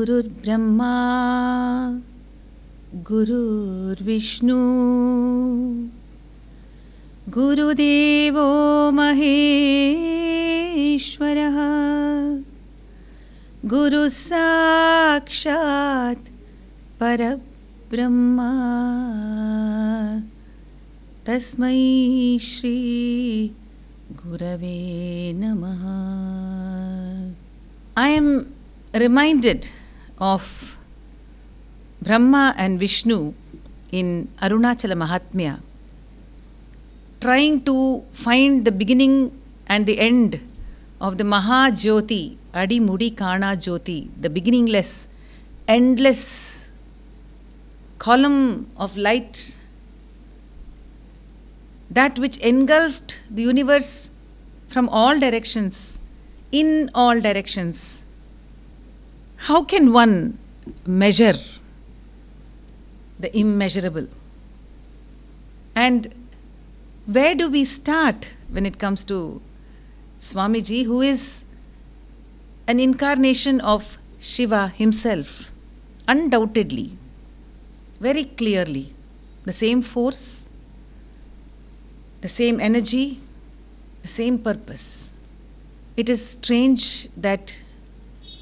Gurur Brahma, Gurur Vishnu, Guru Devo Maheshwaraha, Guru Sakshat Parabrahma, Tasmai Shri Gurave Namaha. I am reminded of Brahma and Vishnu in Arunachala Mahatmya, trying to find the beginning and the end of the Maha Jyoti, Adi Mudi Kana Jyoti, the beginningless, endless column of light, that which engulfed the universe from all directions, in all directions. How can one measure the immeasurable? And where do we start when it comes to Swamiji, who is an incarnation of Shiva himself? Undoubtedly, very clearly, the same force, the same energy, the same purpose. It is strange that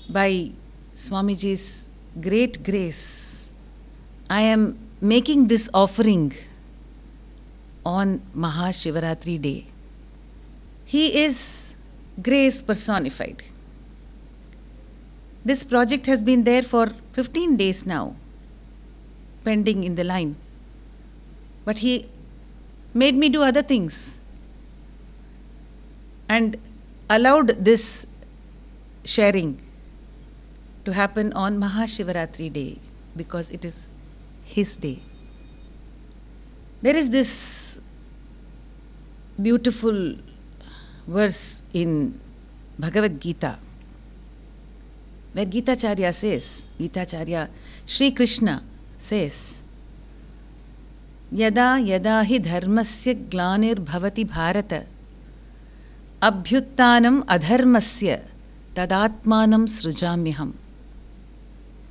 by Swamiji's great grace, I am making this offering on Mahashivaratri day. He is grace personified. This project has been there for 15 days now, pending in the line. But he made me do other things and allowed this sharing to happen on Mahashivaratri day because it is his day. There is this beautiful verse in Bhagavad Gita where Gitacharya Sri Krishna says, Yada yada hi dharmasya glanir bhavati bharata abhyuttanam adharmasya tadatmanam srujamyaham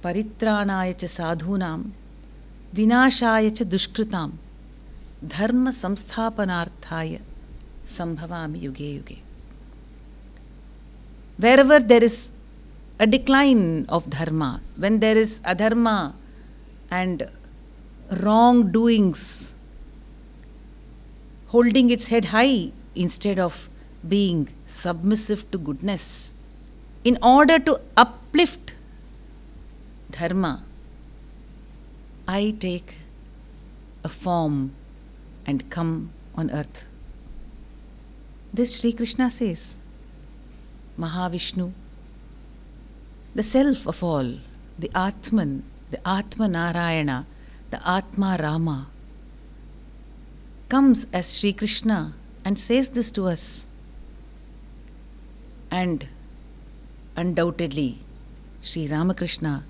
paritranaya cha sadhunam vinashaya cha dushkritam dharma samsthapanarthaya sambhavami yuge yuge. Wherever there is a decline of dharma, when there is adharma and wrongdoings holding its head high instead of being submissive to goodness, in order to uplift dharma, I take a form and come on earth. This Sri Krishna says, Mahavishnu, the self of all, the Atman, the Atma Narayana, the Atma Rama, comes as Sri Krishna and says this to us. And undoubtedly, Sri Ramakrishna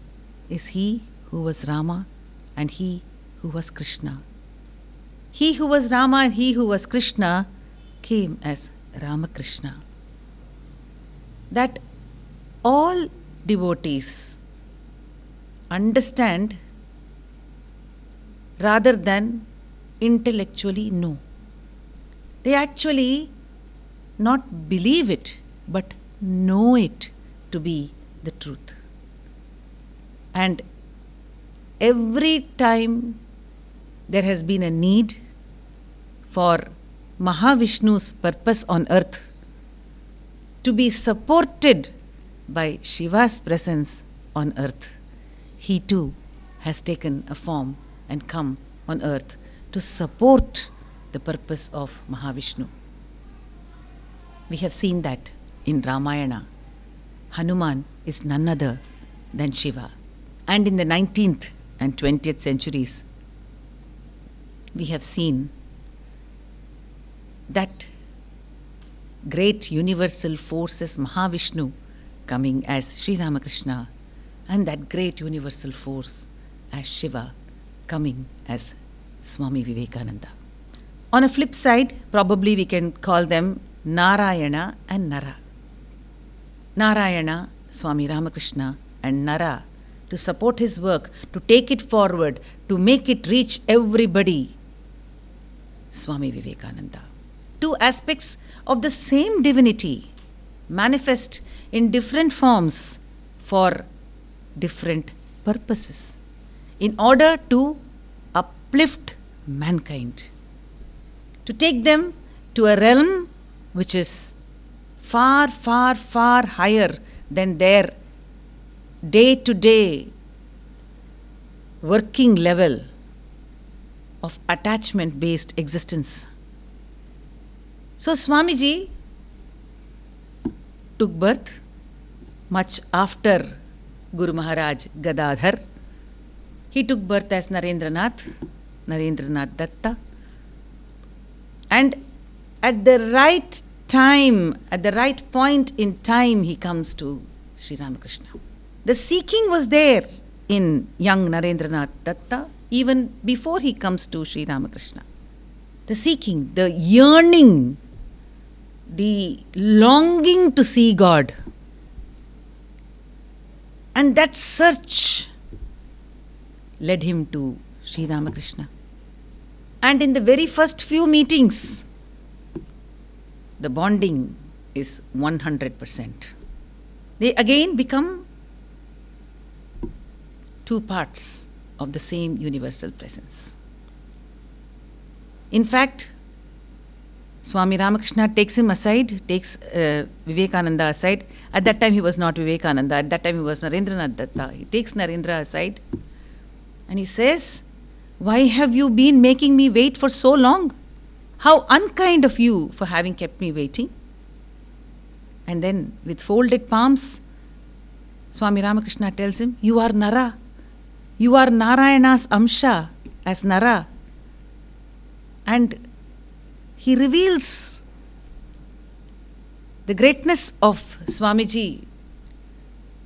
is he who was Rama and he who was Krishna. He who was Rama and he who was Krishna came as Ramakrishna. That all devotees understand rather than intellectually know. They actually not believe it, but know it to be the truth. And every time there has been a need for Mahavishnu's purpose on earth to be supported by Shiva's presence on earth, he too has taken a form and come on earth to support the purpose of Mahavishnu. We have seen that in Ramayana. Hanuman is none other than Shiva. And in the 19th and 20th centuries, we have seen that great universal force as Mahavishnu coming as Sri Ramakrishna, and that great universal force as Shiva coming as Swami Vivekananda. On a flip side, probably we can call them Narayana and Nara. Narayana, Swami Ramakrishna, and Nara, to support his work, to take it forward, to make it reach everybody. Swami Vivekananda. Two aspects of the same divinity manifest in different forms for different purposes in order to uplift mankind, to take them to a realm which is far, far, far higher than their day-to-day working level of attachment-based existence. So Swamiji took birth much after Guru Maharaj Gadadhar. He took birth as Narendranath Datta. And at the right time, at the right point in time, he comes to Sri Ramakrishna. The seeking was there in young Narendranath Datta even before he comes to Sri Ramakrishna. The seeking, the yearning, the longing to see God. And that search led him to Sri Ramakrishna. And in the very first few meetings, the bonding is 100%. They again become two parts of the same universal presence. In fact, Swami Ramakrishna takes him aside, takes Vivekananda aside. At that time he was not Vivekananda, at that time he was Narendranath Datta. He takes Narendra aside and he says, "Why have you been making me wait for so long? How unkind of you for having kept me waiting." And then with folded palms, Swami Ramakrishna tells him, "You are Nara. You are Narayana's Amsha as Nara." And he reveals the greatness of Swamiji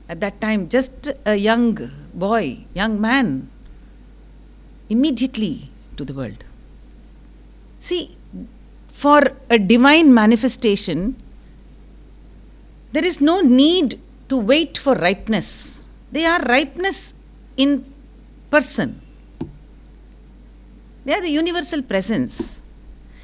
at that time, just a young boy, young man, immediately to the world. See, for a divine manifestation, there is no need to wait for ripeness. They are ripeness in person. They are the universal presence.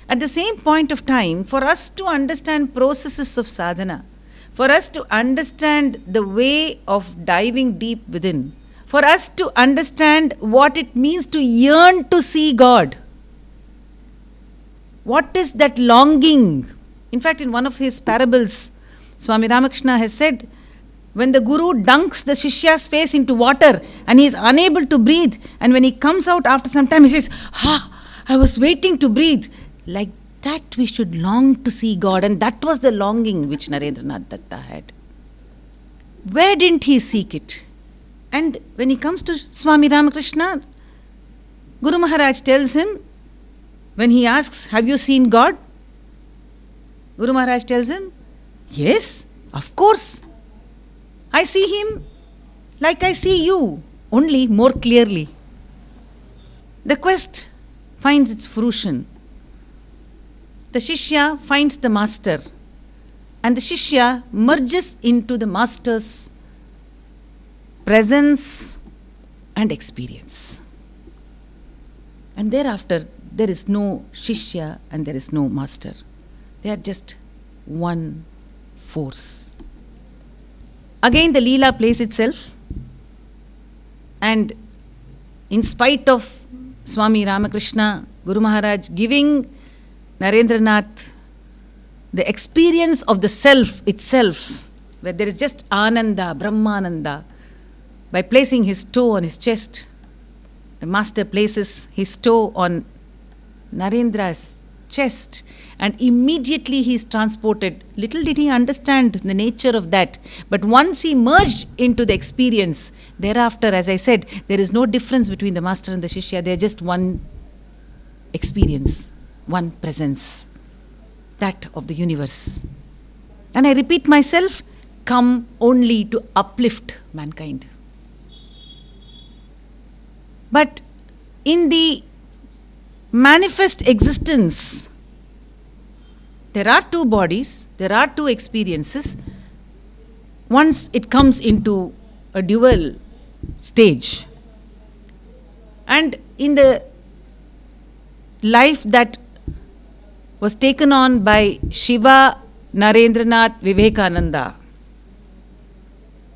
At the same point of time, for us to understand processes of sadhana, for us to understand the way of diving deep within, for us to understand what it means to yearn to see God, what is that longing? In fact, in one of his parables, Swami Ramakrishna has said, when the Guru dunks the Shishya's face into water and he is unable to breathe, and when he comes out after some time, he says, I was waiting to breathe. Like that, we should long to see God, and that was the longing which Narendranath Datta had. Where didn't he seek it? And when he comes to Swami Ramakrishna, Guru Maharaj tells him, when he asks, "Have you seen God?" Guru Maharaj tells him, "Yes, of course. I see him like I see you, only more clearly." The quest finds its fruition. The Shishya finds the master, and the Shishya merges into the master's presence and experience. And thereafter, there is no Shishya and there is no master. They are just one force. Again, the Leela plays itself, and in spite of Swami Ramakrishna, Guru Maharaj giving Narendranath the experience of the self itself, where there is just Ananda, Brahmananda, by placing his toe on his chest, the master places his toe on Narendra's chest, and immediately he is transported. Little did he understand the nature of that, but once he merged into the experience, thereafter, as I said, there is no difference between the master and the Shishya. They are just one experience, one presence, that of the universe. And I repeat myself, come only to uplift mankind. But in the manifest existence, there are two bodies, there are two experiences. Once it comes into a dual stage. And in the life that was taken on by Shiva Narendranath Vivekananda,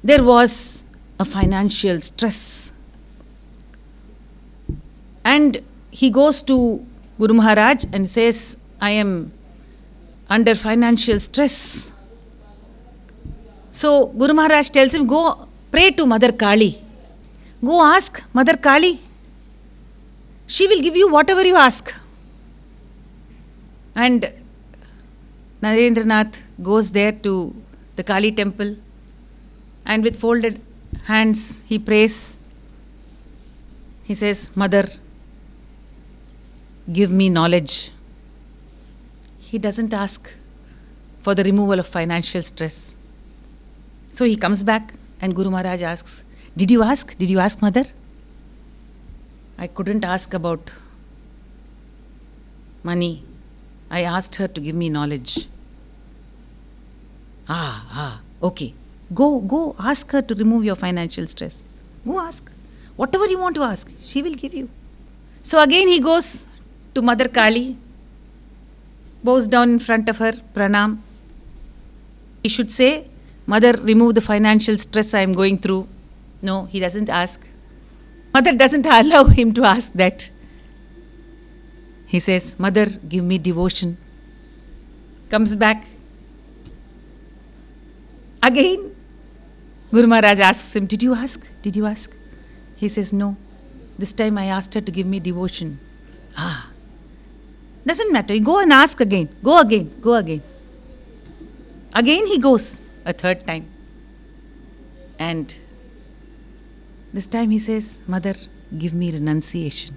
there was a financial stress. And he goes to Guru Maharaj and says, I am under financial stress. So Guru Maharaj tells him, go pray to Mother Kali. Go ask Mother Kali. She will give you whatever you ask. And Narendranath goes there to the Kali temple, and with folded hands he prays. He says, Mother, give me knowledge. He doesn't ask for the removal of financial stress. So he comes back and Guru Maharaj asks, Did you ask? Did you ask, Mother? I couldn't ask about money. I asked her to give me knowledge. Okay. Go ask her to remove your financial stress. Go ask. Whatever you want to ask, she will give you. So again he goes to Mother Kali, bows down in front of her, pranam. He should say, Mother, remove the financial stress I am going through. No, he doesn't ask. Mother doesn't allow him to ask that. He says, Mother, give me devotion. Comes back. Again, Guru Maharaj asks him, Did you ask? Did you ask? He says, No. This time I asked her to give me devotion. Doesn't matter. You go and ask again. Go again. Go again. Again he goes a third time. And this time he says, Mother, give me renunciation.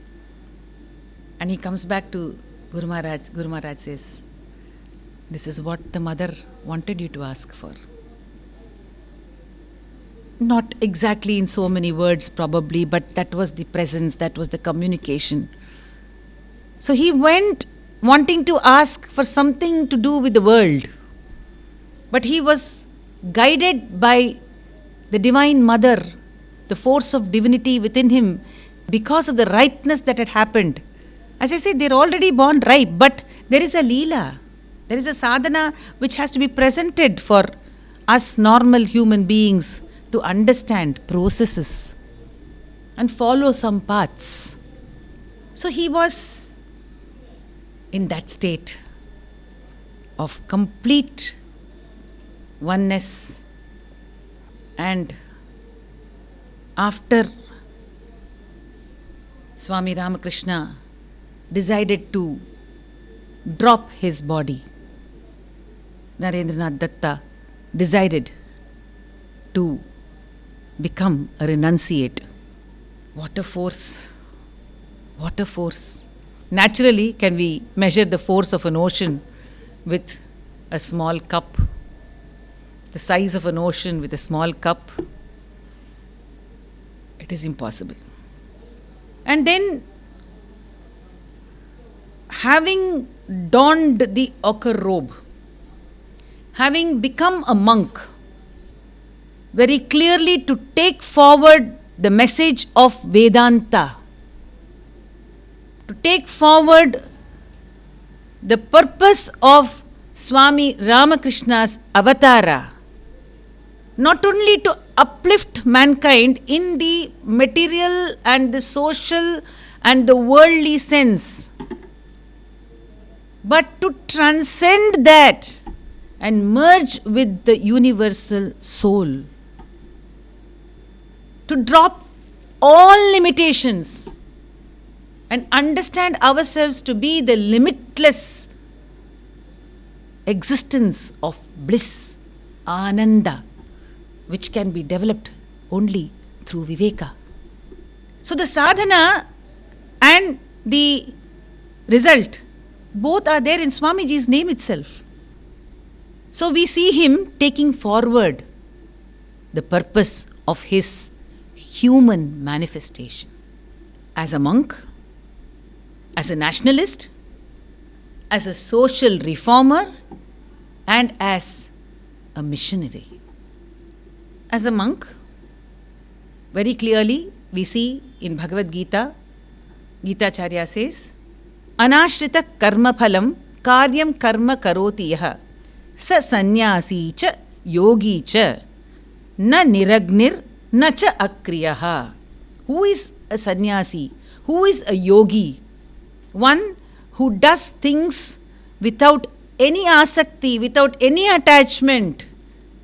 And he comes back to Guru Maharaj. Guru Maharaj says, this is what the mother wanted you to ask for. Not exactly in so many words probably, but that was the presence, that was the communication. So he went wanting to ask for something to do with the world. But he was guided by the Divine Mother, the force of divinity within him, because of the ripeness that had happened. As I said, they're already born ripe, but there is a leela. There is a sadhana which has to be presented for us normal human beings to understand processes and follow some paths. So he was in that state of complete oneness. And after Swami Ramakrishna decided to drop his body, Narendranath Datta decided to become a renunciate. What a force! What a force! Naturally, can we measure the force of an ocean with a small cup? The size of an ocean with a small cup? It is impossible. And then, having donned the ochre robe, having become a monk, very clearly to take forward the message of Vedanta, to take forward the purpose of Swami Ramakrishna's avatara, not only to uplift mankind in the material and the social and the worldly sense, but to transcend that and merge with the universal soul. To drop all limitations and understand ourselves to be the limitless existence of bliss, ananda, which can be developed only through viveka. So the sadhana and the result, both are there in Swamiji's name itself. So we see him taking forward the purpose of his human manifestation. As a monk, as a nationalist, as a social reformer, and as a missionary. As a monk, Very clearly, we see in Bhagavad Gita, Gitacharya says, Anashrita karma phalam karyam karma karoti yaha sa sannyasi cha yogi cha na niragnir na cha akriyaha. Who is a sannyasi? Who is a yogi? One who does things without any asakti, without any attachment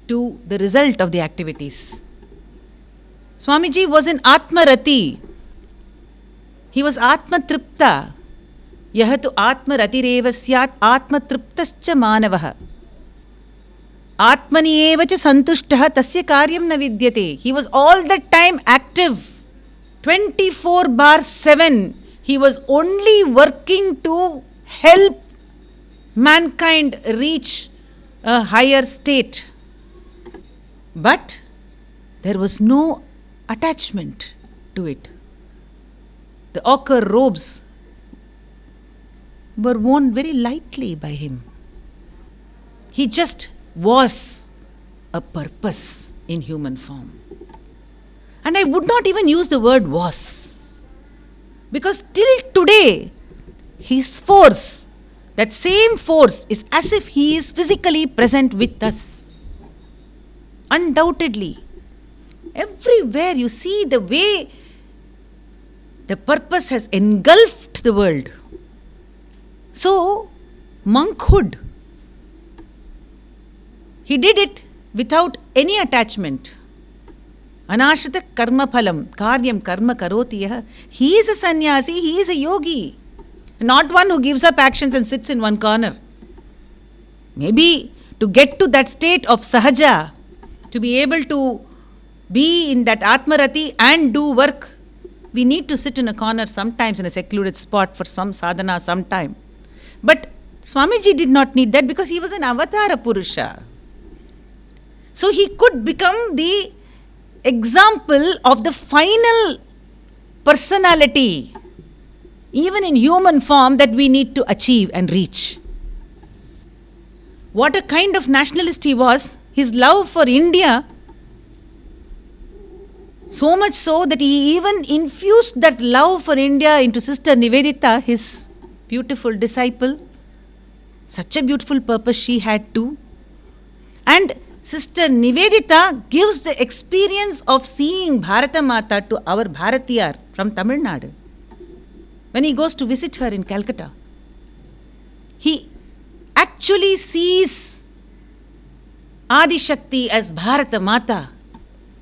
to the result of the activities. Swamiji was in Atmarati. He was Atmatripta. Yahatu Atmaratireva syat Atmatriptascha manavaha. Atmani eva cha santushtaha tasya karyam na vidyate. He was all the time active. 24/7. He was only working to help mankind reach a higher state. But there was no attachment to it. The ochre robes were worn very lightly by him. He just was a purpose in human form. And I would not even use the word was, because till today, his force, that same force, is as if he is physically present with us. Undoubtedly. Everywhere you see the way the purpose has engulfed the world. So, monkhood, he did it without any attachment. Anashrita karma phalam karyam karma karoti yaha. He is a sannyasi, he is a yogi. Not one who gives up actions and sits in one corner. Maybe to get to that state of sahaja, to be able to be in that Atmarati and do work, we need to sit in a corner sometimes in a secluded spot for some sadhana sometime. But Swamiji did not need that because he was an avatara Purusha. So he could become the example of the final personality, even in human form, that we need to achieve and reach. What a kind of nationalist he was. His love for India, so much so that he even infused that love for India into Sister Nivedita, his beautiful disciple. Such a beautiful purpose she had too. And Sister Nivedita gives the experience of seeing Bharata Mata to our Bharatiyar from Tamil Nadu. When he goes to visit her in Calcutta, he actually sees Adi Shakti as Bharata Mata.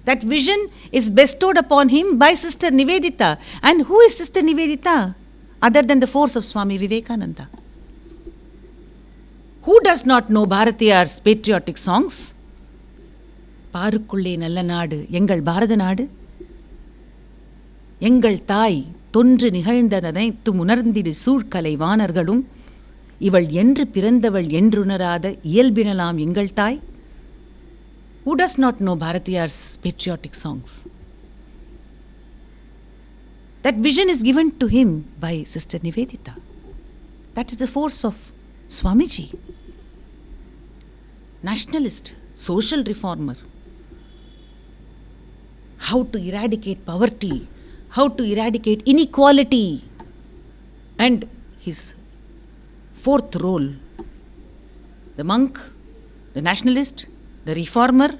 That vision is bestowed upon him by Sister Nivedita. And who is Sister Nivedita? Other than the force of Swami Vivekananda. Who does not know Bharatiyar's patriotic songs? Parukulle Nalla Nadu, Engal Bharata Nadu. Engal Thai, Tondru Nigazhndanaithu Unarndidu Soorkale Vaanargalum, Ival Endru Pirandaval Endrunarada Iyalbinalam Engal Thai. Who does not know Bharatiyar's patriotic songs? That vision is given to him by Sister Nivedita. That is the force of Swamiji. Nationalist, social reformer. How to eradicate poverty, how to eradicate inequality. And his fourth role, the monk, the nationalist, the reformer,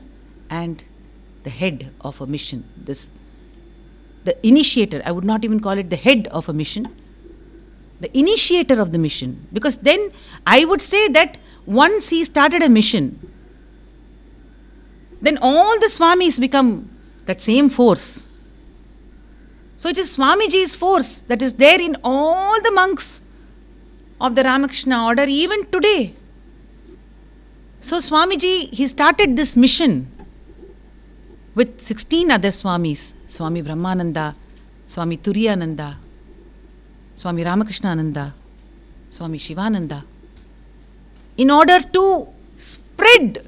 and the head of a mission. The initiator, I would not even call it the head of a mission, the initiator of the mission. Because then I would say that once he started a mission, then all the Swamis become that same force. So it is Swamiji's force that is there in all the monks of the Ramakrishna order even today. So Swamiji, he started this mission with 16 other Swamis. Swami Brahmananda, Swami Turiyananda, Swami Ramakrishna, Swami Shivananda. In order to spread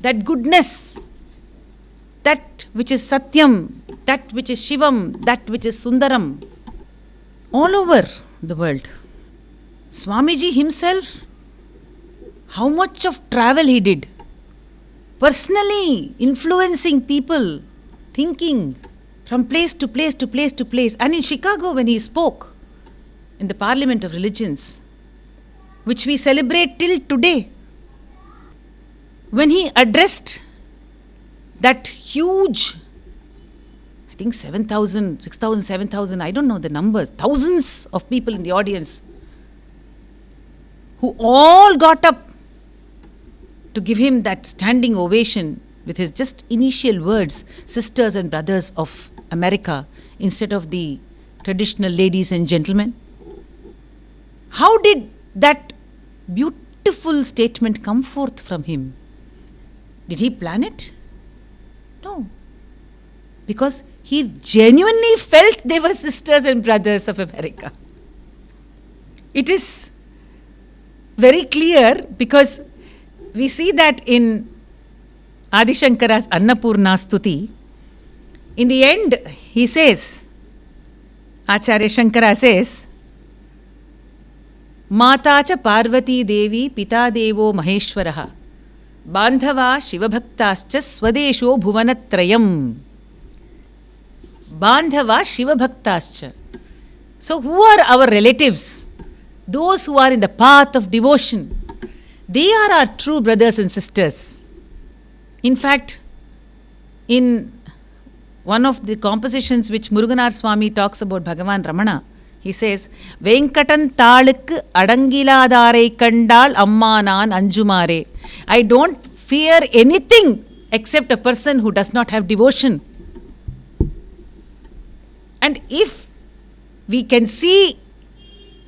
that goodness, that which is Satyam, that which is Shivam, that which is Sundaram, all over the world. Swamiji himself, how much of travel he did. personally influencing people, thinking from place to place to place to place. And in Chicago, when he spoke in the Parliament of Religions, which we celebrate till today, when he addressed that huge, I think 7,000, 6,000, 7,000, I don't know the numbers, thousands of people in the audience, who all got up to give him that standing ovation with his just initial words, sisters and brothers of America, instead of the traditional ladies and gentlemen. How did that beautiful statement come forth from him? Did he plan it? No. Because he genuinely felt they were sisters and brothers of America. It is very clear because we see that in Adi Shankara's Annapurna Stuti. In the end, he says, Acharya Shankara says, Mata cha Parvati Devi Pita Devo Maheshwaraha Bandhava Shivabhaktascha Swadesho Bhuvanatrayam. Bandhava Shivabhaktascha. So who are our relatives? Those who are in the path of devotion. They are our true brothers and sisters. In fact, in one of the compositions which Muruganar Swami talks about Bhagavan Ramana, he says, Venkatan Taalukku Adangiladare Kandal Ammanan Anjumare. I don't fear anything except a person who does not have devotion. And if we can see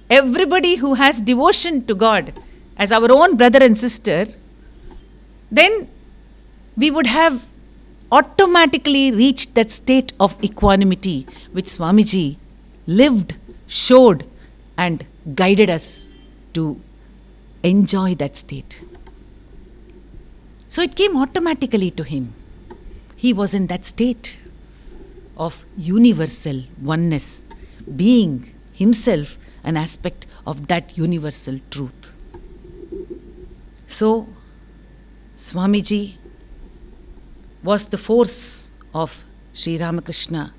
everybody who has devotion to God as our own brother and sister, then we would have automatically reached that state of equanimity which Swamiji lived, showed and guided us to enjoy that state. So it came automatically to him. He was in that state of universal oneness, being himself an aspect of that universal truth. So, Swamiji was the force of Sri Ramakrishna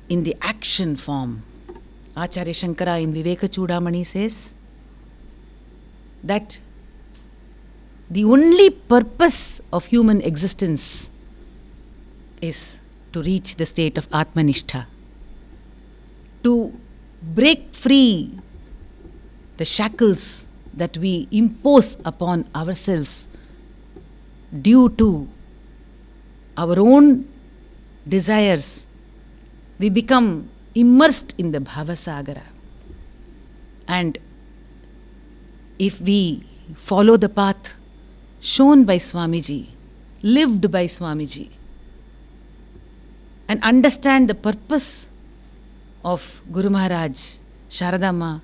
in the action form. Acharya Shankara in Viveka Chudamani says that the only purpose of human existence is to reach the state of Atmanishtha, to break free the shackles that we impose upon ourselves due to our own desires. We become immersed in the Bhavasagara. And if we follow the path shown by Swamiji, lived by Swamiji, and understand the purpose of Guru Maharaj, Sharadamma,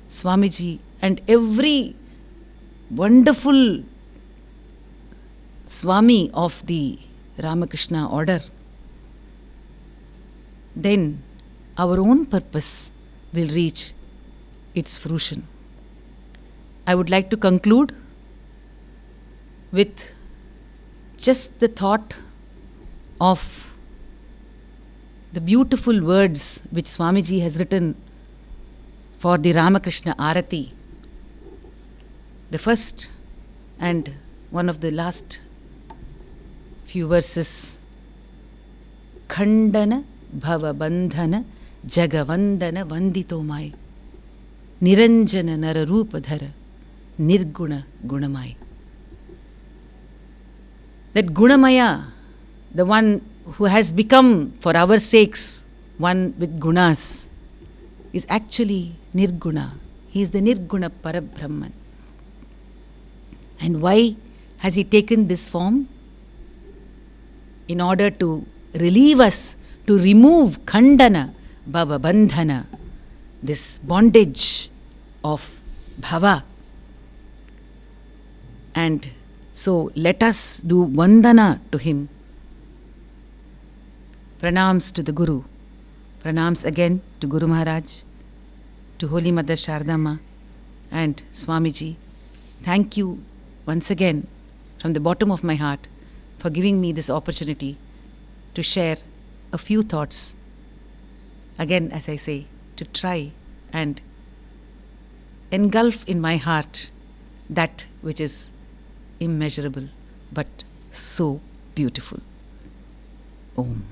Swamiji, and every wonderful Swami of the Ramakrishna order, then our own purpose will reach its fruition. I would like to conclude with just the thought of the beautiful words which Swamiji has written for the Ramakrishna Arati. The first and one of the last few verses. Khandana bhava bandhana jagavandana vanditomai niranjana nararupadhara nirguna gunamai. That Gunamaya, the one who has become for our sakes one with gunas, is actually Nirguna. He is the Nirguna Parabrahman. And why has he taken this form? In order to relieve us, to remove Khandana Bhava Bandhana, this bondage of Bhava. And so let us do Vandana to him. Pranams to the Guru. Pranams again to Guru Maharaj, to Holy Mother Sharadamma and Swamiji. Thank you once again, from the bottom of my heart for giving me this opportunity to share a few thoughts. Again, as I say, to try and engulf in my heart that which is immeasurable but so beautiful. Om.